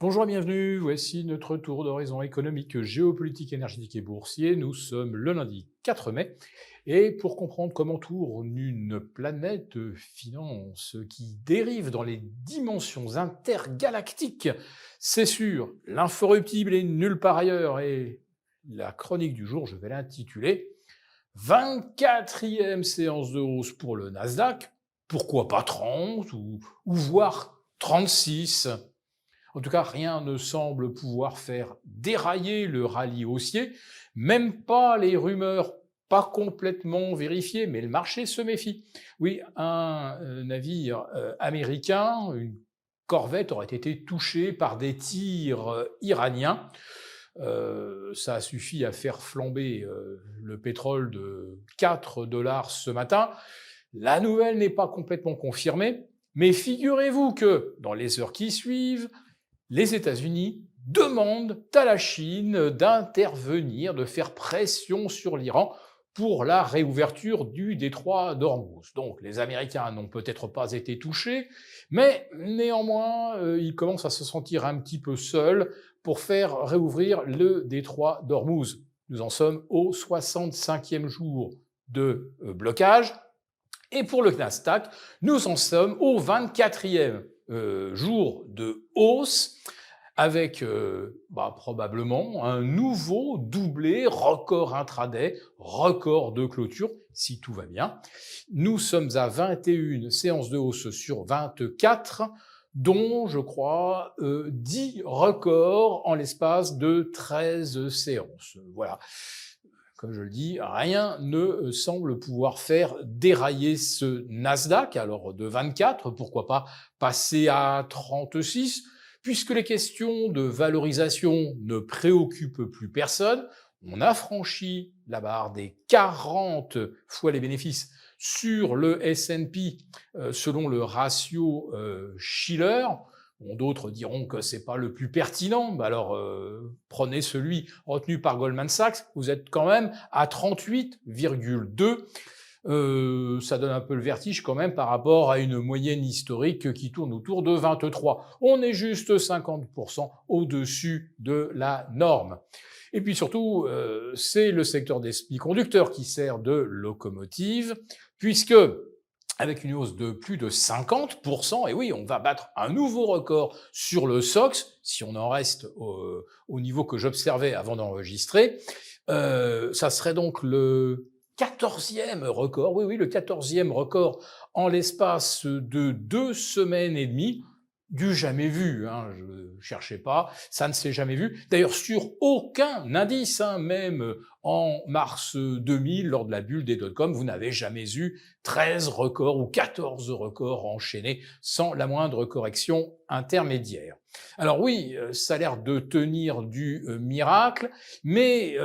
Bonjour et bienvenue, voici notre tour d'horizon économique, géopolitique, énergétique et boursier. Nous sommes le lundi 4 mai et pour comprendre comment tourne une planète finance qui dérive dans les dimensions intergalactiques, c'est sûr, l'inforruptible est nulle part ailleurs et la chronique du jour, je vais l'intituler 24e séance de hausse pour le Nasdaq, pourquoi pas 30 ou voire 36. En tout cas, rien ne semble pouvoir faire dérailler le rallye haussier, même pas les rumeurs pas complètement vérifiées, mais le marché se méfie. Oui, un navire américain, une corvette, aurait été touché par des tirs iraniens. Ça a suffi à faire flamber le pétrole de 4 dollars ce matin. La nouvelle n'est pas complètement confirmée, mais figurez-vous que dans les heures qui suivent, les États-Unis demandent à la Chine d'intervenir, de faire pression sur l'Iran pour la réouverture du détroit d'Ormuz. Donc les Américains n'ont peut-être pas été touchés, mais néanmoins, ils commencent à se sentir un petit peu seuls pour faire réouvrir le détroit d'Ormuz. Nous en sommes au 65e jour de blocage. Et pour le Nasdaq, nous en sommes au 24e jour de hausse avec probablement un nouveau doublé, record intraday, record de clôture, si tout va bien. Nous sommes à 21 séances de hausse sur 24, dont, je crois, 10 records en l'espace de 13 séances. Voilà. Comme je le dis, rien ne semble pouvoir faire dérailler ce Nasdaq. Alors de 24, pourquoi pas passer à 36, puisque les questions de valorisation ne préoccupent plus personne. On a franchi la barre des 40 fois les bénéfices sur le S&P selon le ratio Shiller. Bon, d'autres diront que c'est pas le plus pertinent. Bah alors, prenez celui retenu par Goldman Sachs. Vous êtes quand même à 38,2. Ça donne un peu le vertige quand même par rapport à une moyenne historique qui tourne autour de 23. On est juste 50% au-dessus de la norme. Et puis surtout, c'est le secteur des semi-conducteurs qui sert de locomotive, puisque avec une hausse de plus de 50%, et oui, on va battre un nouveau record sur le SOX, si on en reste au niveau que j'observais avant d'enregistrer. Ça serait donc le 14e record, oui, oui, le 14e record en l'espace de 2 semaines et demie, du jamais vu, hein, je ne cherchais pas, ça ne s'est jamais vu. D'ailleurs, sur aucun indice, hein, même en mars 2000, lors de la bulle des dot-com, vous n'avez jamais eu 13 records ou 14 records enchaînés sans la moindre correction intermédiaire. Alors oui, ça a l'air de tenir du miracle, mais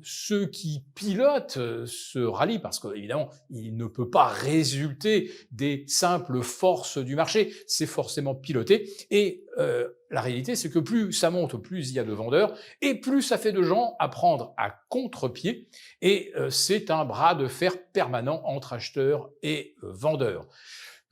ceux qui pilotent ce rallye, parce qu'évidemment, il ne peut pas résulter des simples forces du marché, c'est forcément piloté, et la réalité, c'est que plus ça monte, plus il y a de vendeurs, et plus ça fait de gens à prendre à contre-pied, et c'est un bras de fer permanent entre acheteurs et vendeurs.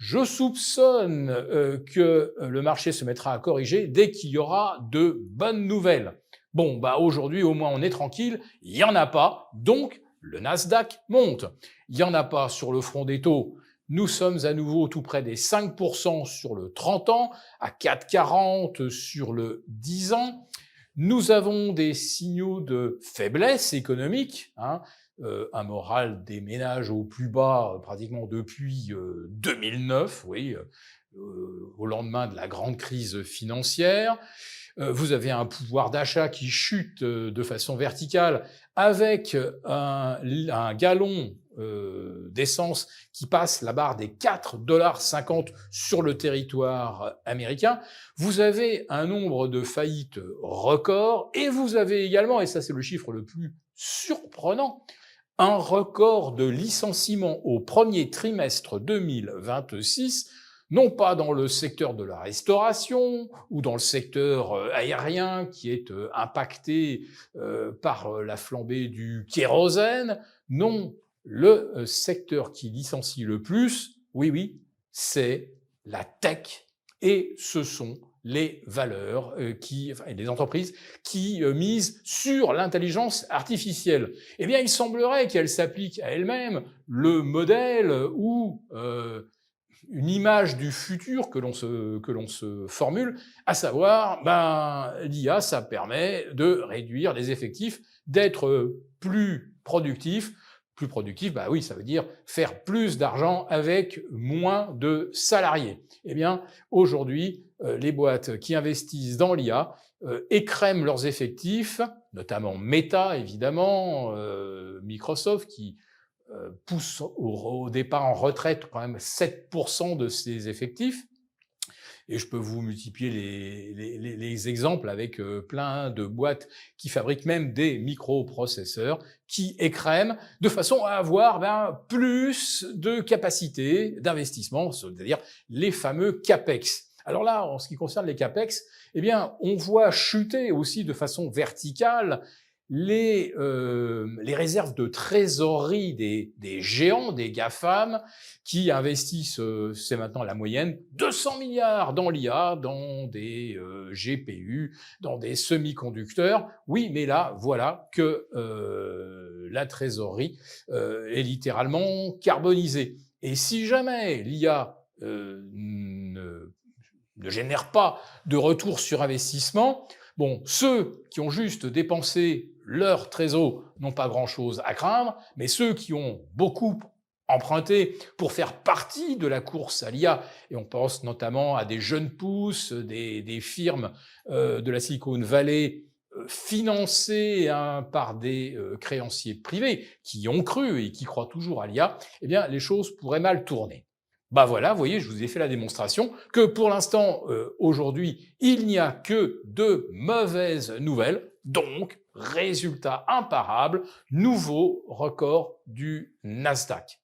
Je soupçonne que le marché se mettra à corriger dès qu'il y aura de bonnes nouvelles. Bon, bah aujourd'hui au moins on est tranquille, il n'y en a pas, donc le Nasdaq monte. Il n'y en a pas sur le front des taux. Nous sommes à nouveau tout près des 5% sur le 30 ans, à 4,40 sur le 10 ans. Nous avons des signaux de faiblesse économique, hein, un moral des ménages au plus bas pratiquement depuis 2009, oui, au lendemain de la grande crise financière. Vous avez un pouvoir d'achat qui chute de façon verticale avec un gallon d'essence qui passe la barre des 4,50 $ sur le territoire américain. Vous avez un nombre de faillites record et vous avez également, et ça c'est le chiffre le plus surprenant, un record de licenciements au premier trimestre 2026, non pas dans le secteur de la restauration ou dans le secteur aérien qui est impacté par la flambée du kérosène, non, le secteur qui licencie le plus, oui, oui, c'est la tech et ce sont les valeurs les entreprises qui misent sur l'intelligence artificielle. Eh bien, il semblerait qu'elle s'applique à elle-même le modèle ou une image du futur que l'on se formule, à savoir, l'IA, ça permet de réduire les effectifs, d'être plus productif. Plus productif, oui, ça veut dire faire plus d'argent avec moins de salariés. Eh bien, aujourd'hui, les boîtes qui investissent dans l'IA écrèment leurs effectifs, notamment Meta, évidemment, Microsoft, qui pousse au départ en retraite quand même 7% de ses effectifs. Et je peux vous multiplier les exemples avec plein de boîtes qui fabriquent même des microprocesseurs qui écrèment de façon à avoir plus de capacité d'investissement, c'est-à-dire les fameux CAPEX. Alors là, en ce qui concerne les CAPEX, eh bien, on voit chuter aussi de façon verticale les réserves de trésorerie des géants, des GAFAM, qui investissent, c'est maintenant la moyenne, 200 milliards dans l'IA, dans des GPU, dans des semi-conducteurs. Oui, mais là, voilà que la trésorerie est littéralement carbonisée. Et si jamais l'IA ne génère pas de retour sur investissement, ceux qui ont juste dépensé leur trésor n'ont pas grand-chose à craindre, mais ceux qui ont beaucoup emprunté pour faire partie de la course à l'IA, et on pense notamment à des jeunes pousses, des firmes de la Silicon Valley financées par des créanciers privés qui ont cru et qui croient toujours à l'IA, eh bien les choses pourraient mal tourner. Voilà, vous voyez, je vous ai fait la démonstration que pour l'instant, aujourd'hui, il n'y a que de mauvaises nouvelles. Donc, résultat imparable, nouveau record du Nasdaq.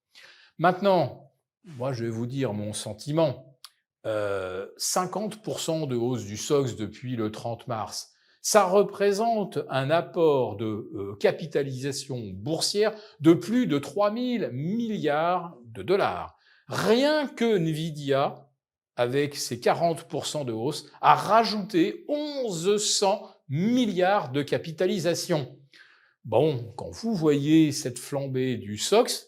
Maintenant, moi, je vais vous dire mon sentiment. 50% de hausse du SOX depuis le 30 mars. Ça représente un apport de capitalisation boursière de plus de 3 000 milliards de dollars. Rien que Nvidia, avec ses 40% de hausse, a rajouté 1100 milliards de capitalisation. Quand vous voyez cette flambée du SOX,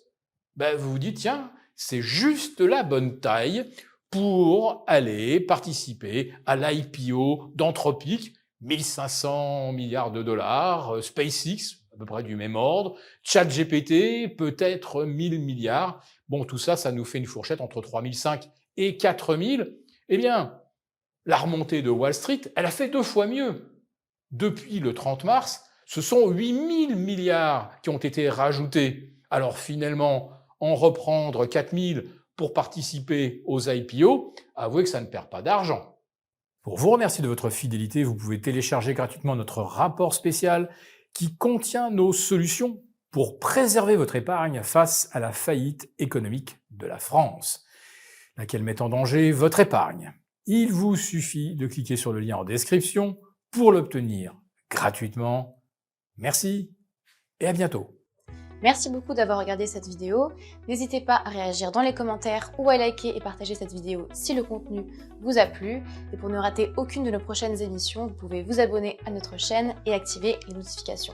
vous vous dites, tiens, c'est juste la bonne taille pour aller participer à l'IPO d'Anthropic, 1500 milliards de dollars, SpaceX, à peu près du même ordre, ChatGPT, peut-être 1000 milliards. Tout ça, ça nous fait une fourchette entre 3005 et 4000. Eh bien, la remontée de Wall Street, elle a fait 2 fois mieux. Depuis le 30 mars, ce sont 8000 milliards qui ont été rajoutés. Alors finalement, en reprendre 4000 pour participer aux IPO, avouez que ça ne perd pas d'argent. Pour vous remercier de votre fidélité, vous pouvez télécharger gratuitement notre rapport spécial qui contient nos solutions pour préserver votre épargne face à la faillite économique de la France, laquelle met en danger votre épargne. Il vous suffit de cliquer sur le lien en description pour l'obtenir gratuitement. Merci et à bientôt. Merci beaucoup d'avoir regardé cette vidéo. N'hésitez pas à réagir dans les commentaires ou à liker et partager cette vidéo si le contenu vous a plu. Et pour ne rater aucune de nos prochaines émissions, vous pouvez vous abonner à notre chaîne et activer les notifications.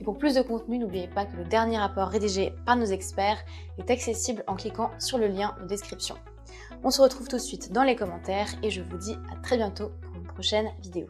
Et pour plus de contenu, n'oubliez pas que le dernier rapport rédigé par nos experts est accessible en cliquant sur le lien de description. On se retrouve tout de suite dans les commentaires et je vous dis à très bientôt pour une prochaine vidéo.